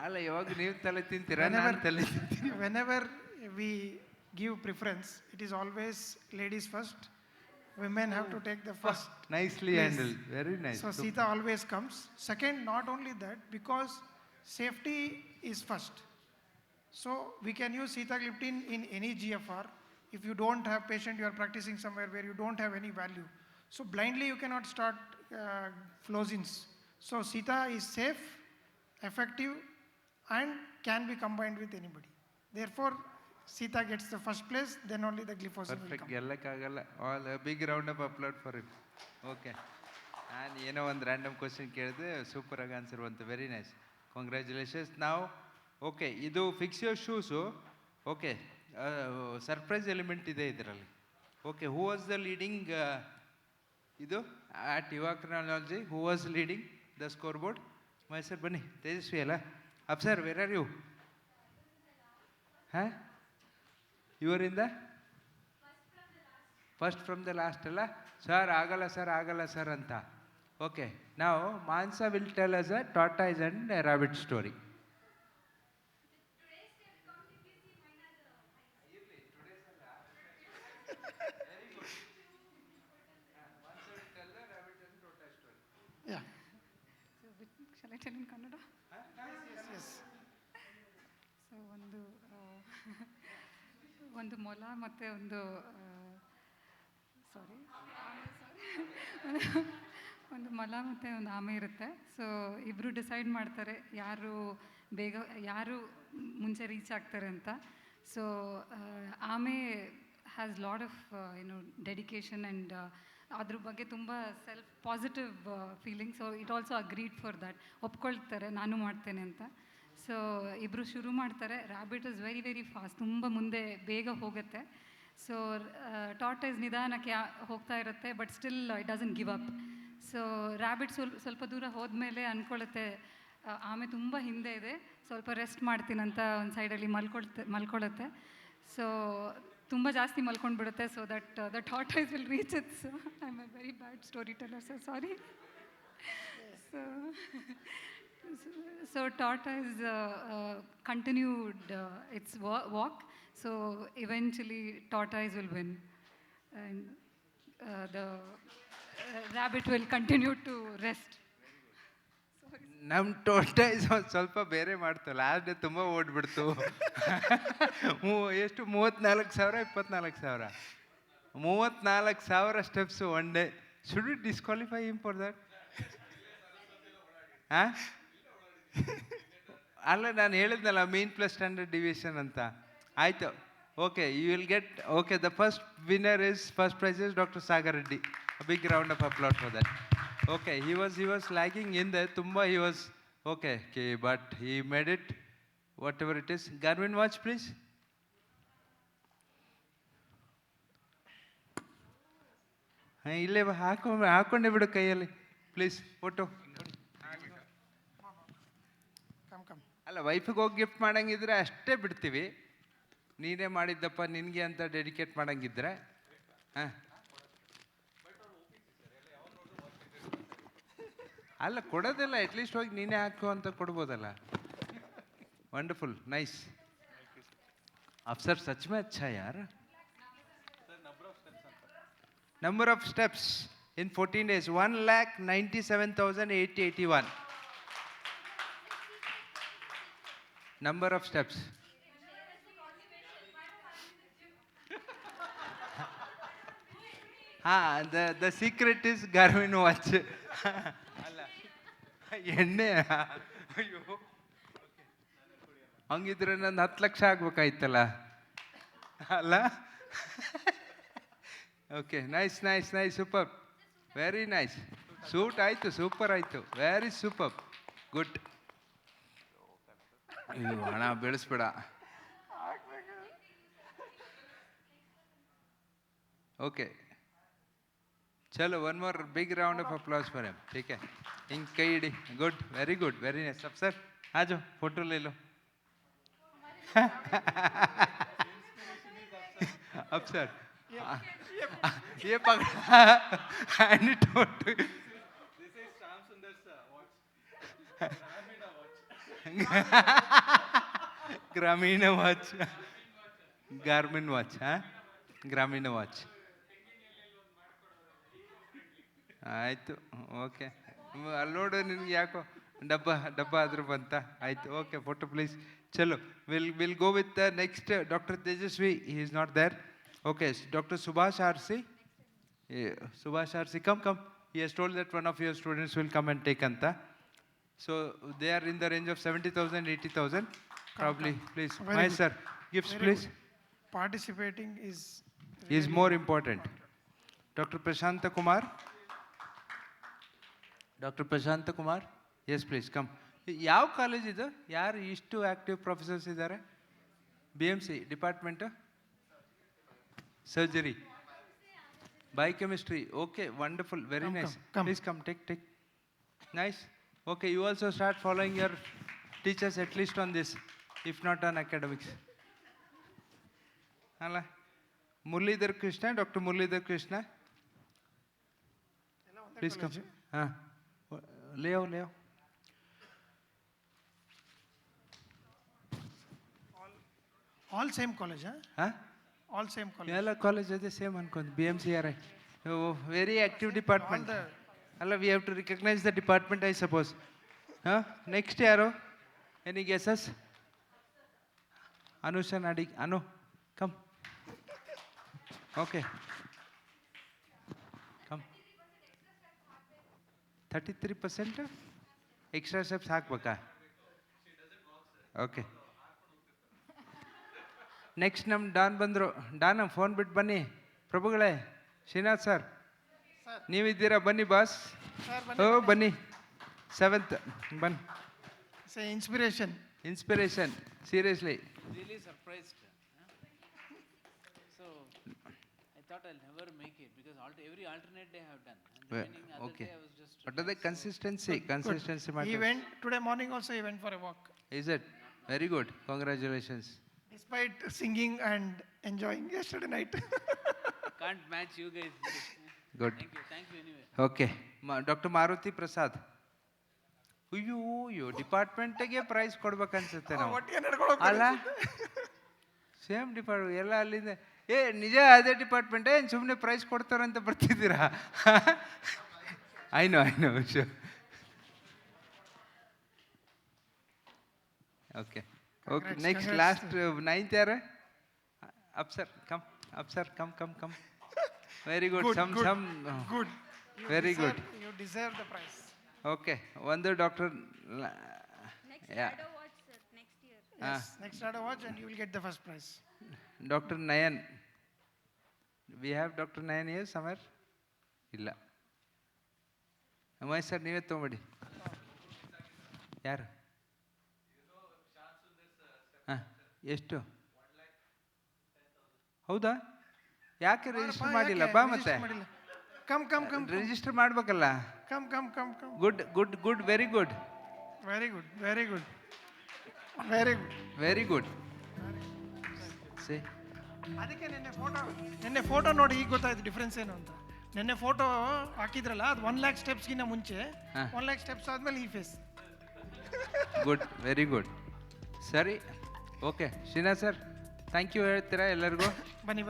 ಅಲ್ಲ ಇವಾಗ ನೀವು ತಲೆ ತಿಂತೀರಾ, ನಾನು ತಲೆ ತಿಂತೀನಿ. Whenever we give preference, it is always ladies first. Women have to take the first. Nicely place. handled. Very nice. So Sita always comes. Second, not only that, because safety is first. So we can use sitagliptin in any GFR. If you don't have patient, you are practicing somewhere where you don't have any value. So blindly you cannot start Flozins. So Sita is safe, effective, and can be combined with anybody. Therefore, Sita gets the first place, then only the glyphosate will perfect, come. ಗೆಲ್ಲಕ್ಕಾಗಲ್ಲ. All big round of applause for it. Okay, ನಾನು ಏನೋ ಒಂದು random question ಕೇಳಿದೆ, super ಆಗಿ answer ಬಂತು. Very nice, congratulations. ನಾವು okay, ಇದು fix your shoes. Okay, surprise element ಇದೆ ಇದರಲ್ಲಿ. Okay, who was the leading ಇದು at your chronology? Who was leading the scoreboard? Mysuru ಬನ್ನಿ, ತೇಜಸ್ವಿ ಅಲ್ಲ? ಅಪ್ ಸರ್, ವೇರ್ ಆರ್ ಯು? ಹಾಂ, ಇವರಿಂದ ಫಸ್ಟ್ ಫ್ರಮ್ ದ ಲಾಸ್ಟ್ ಅಲ್ಲ ಸರ್? ಆಗಲ್ಲ ಸರ್, ಆಗಲ್ಲ ಸರ್ ಅಂತ. ಓಕೆ, ನಾವು ಮಾನ್ಸ will tell us a tortoise and rabbit story. Yeah. Shall I tell in Kannada? Yes. So ಒಂದು ಮೊಲ ಮತ್ತು ಒಂದು ಮೊಲ ಮತ್ತು ಒಂದು ಆಮೆ ಇರುತ್ತೆ. ಸೊ ಇಬ್ಬರು ಡಿಸೈಡ್ ಮಾಡ್ತಾರೆ ಯಾರು ಮುಂಚೆ ರೀಚ್ ಆಗ್ತಾರೆ ಅಂತ. ಸೊ ಆಮೆ has lot of dedication and ಅದ್ರ ಬಗ್ಗೆ ತುಂಬ self positive feeling. So it also agreed for that, ಒಪ್ಕೊಳ್ತಾರೆ ನಾನು ಮಾಡ್ತೇನೆ ಅಂತ. ಸೊ ಇಬ್ಬರು ಶುರು ಮಾಡ್ತಾರೆ. Rabbit is very very fast, ತುಂಬ ಮುಂದೆ ಬೇಗ ಹೋಗುತ್ತೆ. ಸೊ ಟಾರ್ಟೈಸ್ ನಿಧಾನಕ್ಕೆ ಹೋಗ್ತಾ ಇರುತ್ತೆ, but still it doesn't give up. So rabbit ಸ್ವಲ್ಪ ದೂರ ಹೋದ್ಮೇಲೆ ಅಂದ್ಕೊಳ್ಳುತ್ತೆ ಆಮೆ ತುಂಬ ಹಿಂದೆ ಇದೆ, ಸ್ವಲ್ಪ ರೆಸ್ಟ್ ಮಾಡ್ತೀನಂತ ಒಂದು ಸೈಡಲ್ಲಿ ಮಲ್ಕೊಳ್ಳುತ್ತೆ. ಸೊ ತುಂಬ ಜಾಸ್ತಿ ಮಲ್ಕೊಂಡ್ಬಿಡುತ್ತೆ. So that the tortoise will reach its. I am a very bad story teller, sir, sorry. So tortoise continued its walk. So eventually tortoise will win, and the rabbit will continue to rest. ನಮ್ಮ tortoise ಸ್ವಲ್ಪ ಬೇರೆ ಮಾಡ್ತು. Last day ತುಂಬ ಓಡ್ಬಿಡ್ತು. ಎಷ್ಟು 34,000 24,000 34,000 steps one day. Should it disqualify him for that? ಹಾಂ, ಅಲ್ಲ, ನಾನು ಹೇಳಿದ್ನಲ್ಲ ಮೀನ್ ಪ್ಲಸ್ ಸ್ಟ್ಯಾಂಡರ್ಡ್ ಡಿವಿಷನ್ ಅಂತ. ಆಯಿತು, okay, you will get. Okay, the first winner is first prize is doctor Sagar Reddy. Big round of applause for that. Okay, he was lagging ಹಿಂದೆ ತುಂಬ. he was okay, but he made it, whatever it is. Garvin, watch please. ಇಲ್ಲೇ ಹಾಕೊಂಡೆ ಬಿಡು ಕೈಯಲ್ಲಿ please photo. ಅಲ್ಲ, ವೈಫಿಗೆ ಹೋಗಿ gift ಮಾಡಂಗಿದ್ರೆ ಅಷ್ಟೇ ಬಿಡ್ತೀವಿ. ನೀನೇ ಮಾಡಿದ್ದಪ್ಪ ನಿನಗೆ ಅಂತ ಡೆಡಿಕೇಟ್ ಮಾಡಂಗಿದ್ರೆ ಹಾಂ. ಅಲ್ಲ, ಕೊಡೋದಿಲ್ಲ, ಅಟ್ಲೀಸ್ಟ್ ಹೋಗಿ ನೀನೇ ಹಾಕು ಅಂತ ಕೊಡ್ಬೋದಲ್ಲ. Wonderful, nice. ಅಫ್ಸರ್ ಸಚ್ ಮೇ ಅಚ್ಚಾ ಯಾರ್. Number of steps in 14 days 1,97,881. Number of steps. The secret is Garmin watch. ಅಲ್ಲ, ಎಣ್ಣೆ ಅಯ್ಯೋ, ಹಂಗಿದ್ರೆ ನನ್ನ 10 ಲಕ್ಷ ಆಗ್ಬೇಕಾಯ್ತಲ್ಲ ಅಲ್ಲ. Okay, nice nice nice, super, very nice. Suit ಆಯಿತು, ಸೂಪರ್ ಆಯಿತು, ವೆರಿ ಸೂಪರ್, ಗುಡ್. ಇದು ಹಣ ಬೆಳೆಸ್ಬೇಡ. ಓಕೆ, ಚಲೋ, one more big round of applause for him. ठीक है, ಹಿಂಗೆ ಕೈ ಇಡಿ. Good, very good, very nice. सब सर आ जाओ, फोटो ले लो. अब सर ये पकड़ा. I need to. This is Shyam Sundar sir. Watch. ಗ್ರಾಮೀಣ ವಾಚ್, ಗಾರ್ಮಿನ್ ವಾಚ್, ಹಾಂ, ಗ್ರಾಮೀಣ ವಾಚ್. ಆಯಿತು, ಓಕೆ. ಅಲ್ಲಿ ನೋಡು, ನಿನ್ಗೆ ಯಾಕೋ ಡಬ್ಬ ಆದ್ರೂ ಬಂತ. ಆಯಿತು, ಓಕೆ. Photo please. ಚಲೋ, will go with the next doctor Tejaswi. He is not there. Okay, doctor Subhash Arsi. Subhash Arsi, come. He has told that one of your students will come and take anta. So they are in the range of 70,000, 80,000. Probably, please. Mahesh sir, gifts please. Participating is More important. Dr. Prashanta Kumar. Dr. Prashanta Kumar. Yes, please, come. ಯಾವ college ಇದು? ಯಾರು ಇಷ್ಟು active professors ಇದ್ದಾರೆ? BMC department surgery, biochemistry. Okay, wonderful, very nice. Come. Please come, take. Nice. Okay, you also start following your teachers at least on this, if not on academics. Hala, Muralidhar Krishna, Dr. Muralidhar Krishna. Please come. Leo. all same college, Huh? all same college. ಎಲ್ಲ college ಅದೇ same ಅನ್ಕೊಂಡು. BMC are very active department. ಅಲ್ಲ, we have to recognise the department, I suppose. ಹಾಂ, next ಯಾರು? Any guesses? Anusha Nadi. Come. Okay, come. 33% extra steps ಹಾಕ್ಬೇಕಾ? Okay. Next ನಮ್ಮ Don ಬಂದರು. Don, phone ಬಿಟ್ಟು ಬನ್ನಿ. ಪ್ರಭುಗಳೇ, ಶ್ರೀನಾಥ್ ಸರ್ ನೀವಿದ್ದೀರಾ? ಬನ್ನಿ ಬಾಸ್. ಬನ್ನಿ. 7th ಬನ್ನಿ. Say inspiration. Seriously. Really surprised. So I thought I'll never make it because every alternate day I have done. And remaining other Okay. day I was just. What are the consistency He matters. went today morning also. He went for a walk, Is it? Very good. Congratulations. despite singing and enjoying yesterday night. Can't match you guys. Good. Thank you anyway. Okay. Doctor Maruti Prasad. ಅಯ್ಯೋ, ಡಿಪಾರ್ಟ್ಮೆಂಟಿಗೆ price ಕೊಡ್ಬೇಕನ್ಸುತ್ತೆ ನಾವು. ಒಟ್ಟಿಗೆ ನಡ್ಕೊಳಕ್ ಅಲ್ಲ, same department ಎಲ್ಲ ಅಲ್ಲಿಂದ. ನಿಜ ಅದೇ department. ಏನು ಸುಮ್ಮನೆ ಪ್ರೈಸ್ ಕೊಡ್ತಾರಂತ ಬರ್ತಿದ್ದೀರಾ? I know sure. Okay. Next last 9th ಯಾರು? Afsar, come. Very good. good. Very good. You deserve the prize. Okay. ಒಂದು doctor. Shadow watch, sir, next year. Yes. Next Shadow watch and you will get the first prize. Doctor Nayan. We have doctor Nayan here Samar? ಇಲ್ಲ. Mahesh sir, ನೀವೇ ತೊಗೊಬೇಡಿ. ಯಾರು? ಹಾಂ, ಎಷ್ಟು? ಹೌದಾ? ಯಾಕೆ register ಮಾಡಿಲ್ಲ? ಬಾ ಮತ್ತೆ. Come. ರಿಜಿಸ್ಟರ್ ಮಾಡ್ಬೇಕಲ್ಲ. Come. ಗುಡ್. Very good. ಅದಕ್ಕೆ ನಿನ್ನೆ ಫೋಟೋ ನೋಡಿ ಈಗ ಗೊತ್ತಾಯ್ತು ಡಿಫ್ರೆನ್ಸ್ ಏನು ಅಂತ. ನಿನ್ನೆ ಫೋಟೋ ಹಾಕಿದ್ರಲ್ಲ, ಅದು 1 lakh ಸ್ಟೆಪ್ಸ್ಗಿನ್ನ ಮುಂಚೆ, 1 lakh ಸ್ಟೆಪ್ಸ್ ಆದ್ಮೇಲೆ ಈ ಫೇಸ್. Good, very good. ಸರಿ, okay. Srinath sir, thank you ಹೇಳ್ತೀರಾ ಎಲ್ಲರಿಗೂ? ಬನ್ನಿ.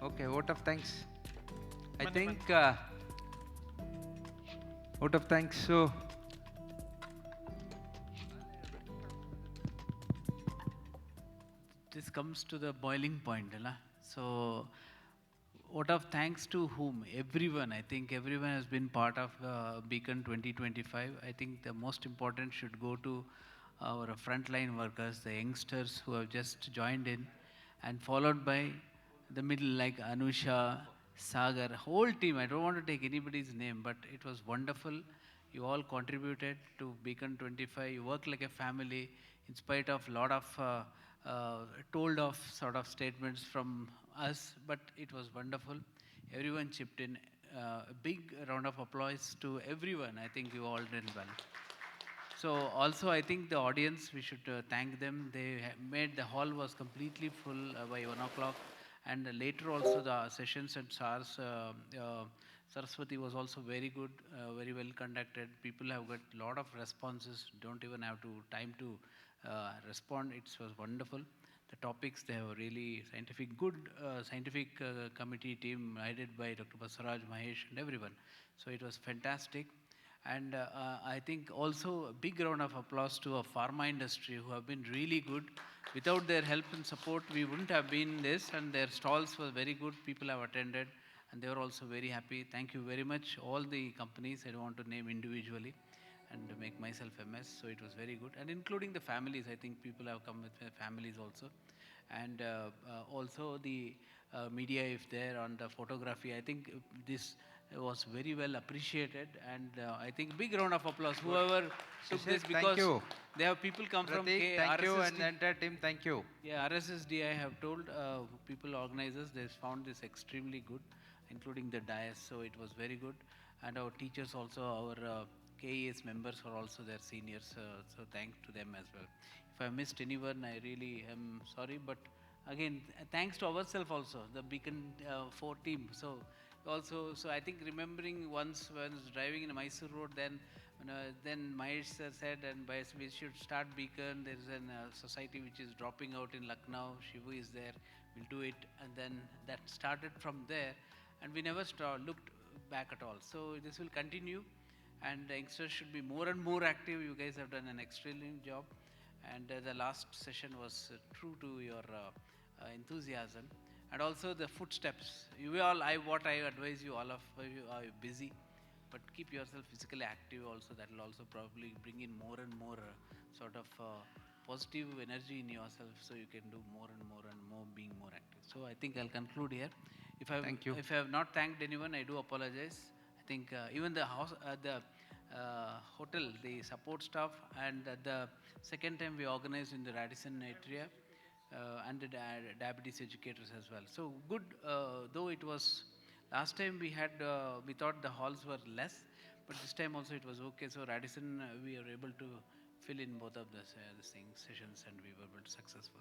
Okay, vote of thanks. I think vote of thanks. This comes to the boiling point, Allah. So, vote of thanks to whom? Everyone. I think everyone has been part of Beacon 2025. I think the most important should go to our frontline workers, the youngsters who have just joined in, and followed by the middle like Anusha, Sagar, whole team. I don't want to take anybody's name, but it was wonderful. You all contributed to Beacon 25. You work like a family in spite of lot of told off sort of statements from us, but it was wonderful. Everyone chipped in. A big round of applause to everyone. I think you all did well. So also I think the audience, we should thank them. They made the hall was completely full by 1 o'clock, and later also the sessions and SARS Saraswati was also very good, very well conducted. People have got a lot of responses. Don't even have to time to respond. It was wonderful. The topics, they have really good scientific committee team headed by Dr. Basaraj, Mahesh, and everyone. So it was fantastic. And I think also a big round of applause to our pharma industry who have been really good. Without their help and support, we wouldn't have been this, and their stalls were very good. People have attended, and they were also very happy. Thank you very much, all the companies. I don't want to name individually and make myself a mess. So it was very good, and including the families. I think people have come with their families also, and also the media, if there on the photography. I think this was very well appreciated, and I think big round of applause whoever took this, Thank because you. they have people come from Pratik, thank you, and RSSD. the entire team, thank you. Yeah, RSSD, I have told people, organizers, they found this extremely good, including the dais, so it was very good. And our teachers also, our KES members are also their seniors, so thanks to them as well. If I missed anyone, I really am sorry, but again, thanks to ourselves also, the Beacon 4 team. So also, so I think remembering once when I was driving in Mysore Road, then Mahesh sir said, and we should start Beacon. There is a society which is dropping out in Lucknow. Shivu is there. We'll do it, and then that started from there, and we never looked back at all. So this will continue, and the youngsters should be more and more active. You guys have done an excellent job, and the last session was true to your enthusiasm, and also the footsteps. You all, what I advise you, all of you are busy, but keep yourself physically active also. That will also probably bring in more and more sort of positive energy in yourself, so you can do more and more and more, being more active. So I think I'll conclude here. Thank you. If I have not thanked anyone, I do apologize. I think even the house, the hotel, the support staff, and the second time we organized in the Radisson area, and the diabetes educators as well. So good, though it was last time we had, we thought the halls were less, but this time also it was okay. So Radisson, we were able to fill in both of the sessions, and we were successful.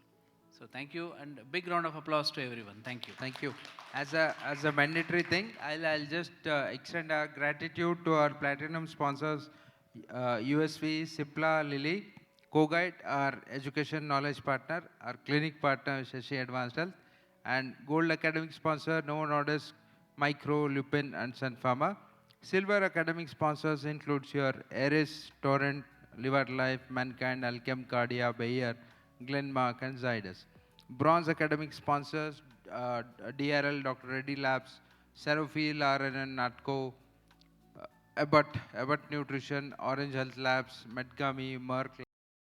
So thank you, and a big round of applause to everyone. Thank you. Thank you. As a mandatory thing, I'll just extend our gratitude to our platinum sponsors, USV, Cipla, Lilly, CoGuide, our education knowledge partner, our clinic partner, Shashi Advanced Health, and gold academic sponsor, Novo Nordisk, Micro, Lupin, and Sun Pharma. Silver academic sponsors includes your Eris, Torrent, Liver Life, Mankind, Alchem, Cardia, Bayer, Glenmark, and Zydus. Bronze academic sponsors, DRL, Dr. Reddy Labs, Serofil, RNN, Natco, Abbott Nutrition, Orange Health Labs, Medgami, Merck